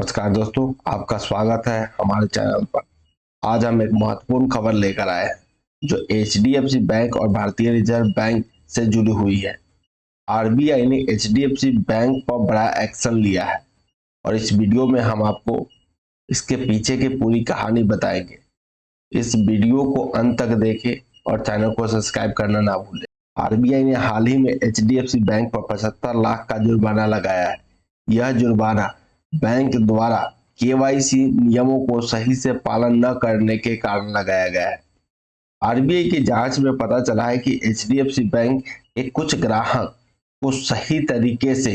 नमस्कार दोस्तों, आपका स्वागत है हमारे चैनल पर। आज हम एक महत्वपूर्ण खबर लेकर आए हैं जो एचडीएफसी बैंक और भारतीय रिजर्व बैंक से जुड़ी हुई है। आरबीआई ने एचडीएफसी बैंक पर बड़ा एक्शन लिया है और इस वीडियो में हम आपको इसके पीछे की पूरी कहानी बताएंगे। इस वीडियो को अंत तक देखें और चैनल को सब्सक्राइब करना ना भूलें। आरबीआई ने हाल ही में एचडीएफसी बैंक पर 75 लाख का जुर्माना लगाया है। यह जुर्माना बैंक द्वारा केवाईसी नियमों को सही से पालन न करने के कारण लगाया गया है। आरबीआई की जांच में पता चला है कि एचडीएफसी बैंक के कुछ ग्राहक को सही तरीके से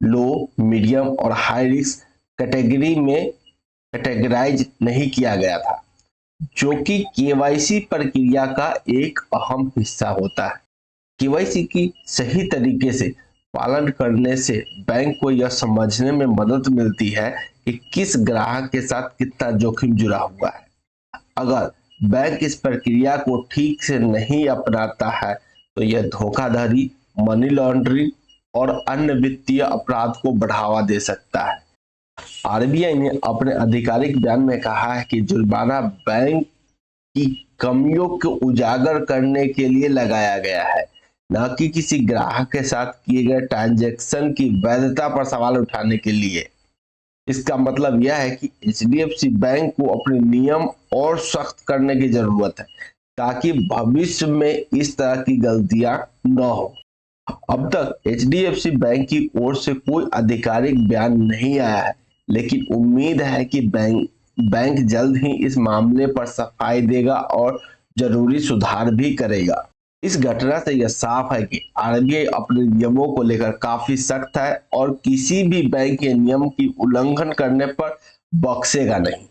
लो, मीडियम और हाई रिस्क कैटेगरी में कैटेगराइज नहीं किया गया था, जो कि केवाईसी प्रक्रिया का एक अहम हिस्सा होता है। केवाईसी की सही तरीके से पालन करने से बैंक को यह समझने में मदद मिलती है कि किस ग्राहक के साथ कितना जोखिम जुड़ा हुआ है। अगर बैंक इस प्रक्रिया को ठीक से नहीं अपनाता है तो यह धोखाधड़ी, मनी लॉन्ड्रिंग और अन्य वित्तीय अपराध को बढ़ावा दे सकता है। आरबीआई ने अपने आधिकारिक बयान में कहा है कि जुर्माना बैंक की कमियों को उजागर करने के लिए लगाया गया है, न कि किसी ग्राहक के साथ किए गए ट्रांजैक्शन की वैधता पर सवाल उठाने के लिए। इसका मतलब यह है कि एचडीएफसी बैंक को अपने नियम और सख्त करने की जरूरत है ताकि भविष्य में इस तरह की गलतियां न हो। अब तक एचडीएफसी बैंक की ओर से कोई आधिकारिक बयान नहीं आया है, लेकिन उम्मीद है कि बैंक जल्द ही इस मामले पर सफाई देगा और जरूरी सुधार भी करेगा। इस घटना से यह साफ है कि आरबीआई अपने नियमों को लेकर काफी सख्त है और किसी भी बैंक के नियम की उल्लंघन करने पर बख्शेगा नहीं।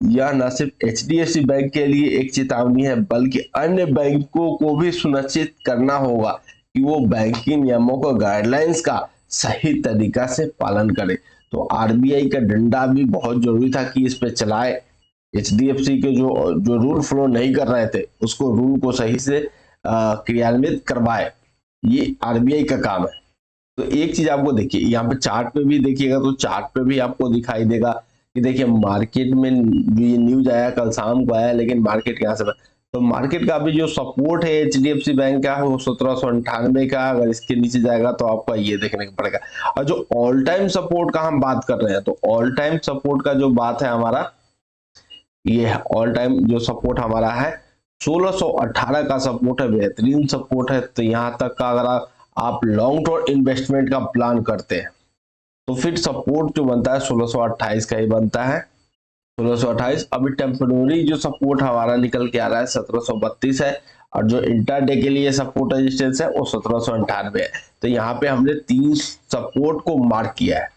यह न सिर्फ एचडीएफसी बैंक के लिए एक चेतावनी है, बल्कि अन्य बैंकों को भी सुनिश्चित करना होगा कि वो बैंकिंग नियमों को गाइडलाइंस का सही तरीका से पालन करे। तो आरबीआई का डंडा भी बहुत जरूरी था कि इस पे चलाए। एचडीएफसी के जो रूल फॉलो नहीं कर रहे थे उसको रूल को सही से क्रियान्वित करवाए। ये आरबीआई का काम है। तो एक चीज आपको देखिए, यहाँ पे चार्ट पे भी देखिएगा तो चार्ट पे भी आपको दिखाई देगा कि देखिए मार्केट में जो ये न्यूज आया कल शाम को आया, लेकिन मार्केट यहाँ से तो मार्केट का अभी जो सपोर्ट है एचडीएफसी बैंक का वो 1798 का। अगर इसके नीचे जाएगा तो आपको ये देखने को पड़ेगा। और जो ऑल टाइम सपोर्ट का हम बात कर रहे हैं तो ऑल टाइम सपोर्ट का जो बात है हमारा, ये ऑल टाइम जो सपोर्ट हमारा है 1618 का सपोर्ट है, बेहतरीन सपोर्ट है। तो यहाँ तक का अगर आप लॉन्ग टर्म इन्वेस्टमेंट का प्लान करते हैं तो फिर सपोर्ट जो बनता है 1628 का ही बनता है। 1628 अभी टेम्पररी जो सपोर्ट हमारा निकल के आ रहा है 1732 है, और जो इंटरडे के लिए सपोर्ट रेजिस्टेंस है वो 1798 है। तो यहाँ पे हमने 3 सपोर्ट को मार्क किया है।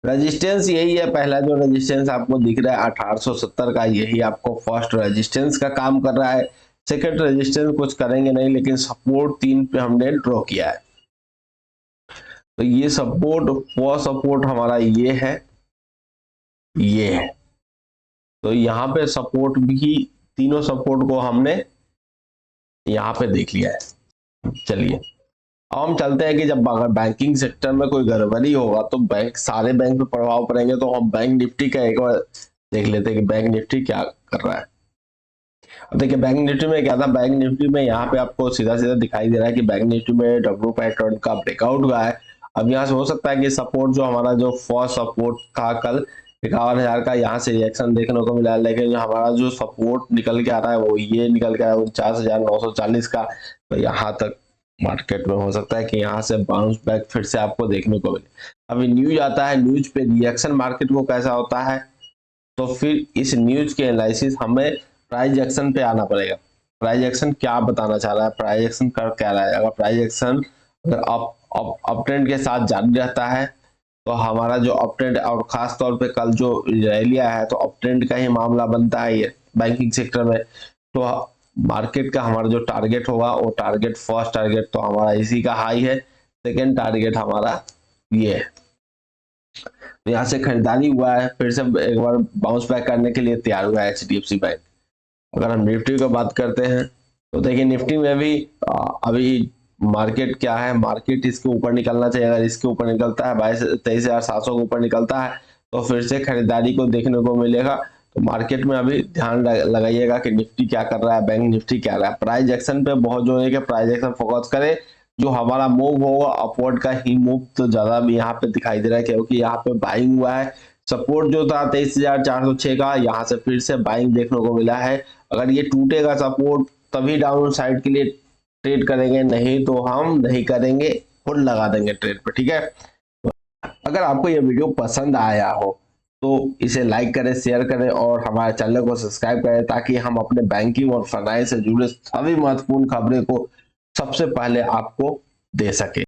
रेजिस्टेंस यही है, पहला जो रेजिस्टेंस आपको दिख रहा है 1870 का, यही आपको फर्स्ट रेजिस्टेंस का काम कर रहा है। सेकंड रेजिस्टेंस कुछ करेंगे नहीं, लेकिन सपोर्ट 3 पे हमने ड्रॉ किया है। तो ये सपोर्ट, फर्स्ट सपोर्ट हमारा ये है, ये है। तो यहाँ पे सपोर्ट भी, तीनों सपोर्ट को हमने यहाँ पे देख लिया है। चलिए अब हम चलते हैं कि जब अगर बैंकिंग सेक्टर में कोई गड़बड़ी होगा तो सारे बैंक पे प्रभाव पड़ेंगे। तो हम बैंक निफ्टी का एक बार देख लेते हैं कि बैंक निफ्टी क्या कर रहा है। अब देखिए बैंक निफ्टी में क्या था, बैंक निफ्टी में यहाँ पे आपको सीधा सीधा दिखाई दे रहा है कि बैंक निफ्टी में डब्ल्यू पैटर्न का ब्रेकआउट हुआ है। अब यहाँ से हो सकता है कि सपोर्ट जो हमारा जो फर्स्ट सपोर्ट था कल 51,000 का, यहाँ से रिएक्शन देखने को मिला, लेकिन हमारा जो सपोर्ट निकल के आ रहा है वो ये निकल के आ रहा है 49,940 का। तो यहाँ तक मार्केट में हो सकता है कि यहाँ से बाउंस बैक फिर से आपको देखने को मिले। अभी न्यूज आता है, न्यूज पे रिएक्शन मार्केट को कैसा होता है, तो फिर इस न्यूज के एनालिसिस हमें प्राइस एक्शन पे आना पड़ेगा। प्राइस एक्शन क्या बताना चाह रहा है, प्राइस एक्शन कर क्या रहा है। अगर प्राइस एक्शन अप ट्रेंड के साथ जारी रहता है तो हमारा जो अप ट्रेंड, और खास तौर पे कल जो रैली आया है तो अप ट्रेंड का ही मामला बनता है ये बैंकिंग सेक्टर में। तो मार्केट का हमारा जो टारगेट होगा वो टारगेट, फर्स्ट टारगेट तो हमारा इसी का हाई है, सेकेंड टारगेट हमारा ये है। तो यहाँ से खरीदारी हुआ है, फिर से एक बार बाउंस बैक करने के लिए तैयार हुआ है एचडीएफसी बैंक। अगर हम निफ्टी की बात करते हैं तो देखिए निफ्टी में भी अभी मार्केट क्या है, मार्केट इसके ऊपर निकलना चाहिए। अगर इसके ऊपर निकलता है 23,700 के ऊपर निकलता है तो फिर से खरीदारी को देखने को मिलेगा। तो मार्केट में अभी ध्यान लगाइएगा कि निफ्टी क्या कर रहा है, बैंक निफ्टी क्या कर रहा है। प्राइस एक्शन पे बहुत जो है कि प्राइस एक्शन फोकस करे, जो हमारा मूव होगा अपवर्ड का ही मूव तो ज्यादा भी यहाँ पे दिखाई दे रहा है, क्योंकि यहाँ पे बाइंग हुआ है। सपोर्ट जो था 23,406 का, यहाँ से फिर से बाइंग देखने को मिला है। अगर ये टूटेगा सपोर्ट तभी डाउन साइड के लिए ट्रेड करेंगे, नहीं तो हम नहीं करेंगे, होल्ड लगा देंगे ट्रेड पे, ठीक है। अगर आपको ये वीडियो पसंद आया हो तो इसे लाइक करें, शेयर करें और हमारे चैनल को सब्सक्राइब करें, ताकि हम अपने बैंकिंग और फाइनेंस से जुड़े सभी महत्वपूर्ण खबरें को सबसे पहले आपको दे सके।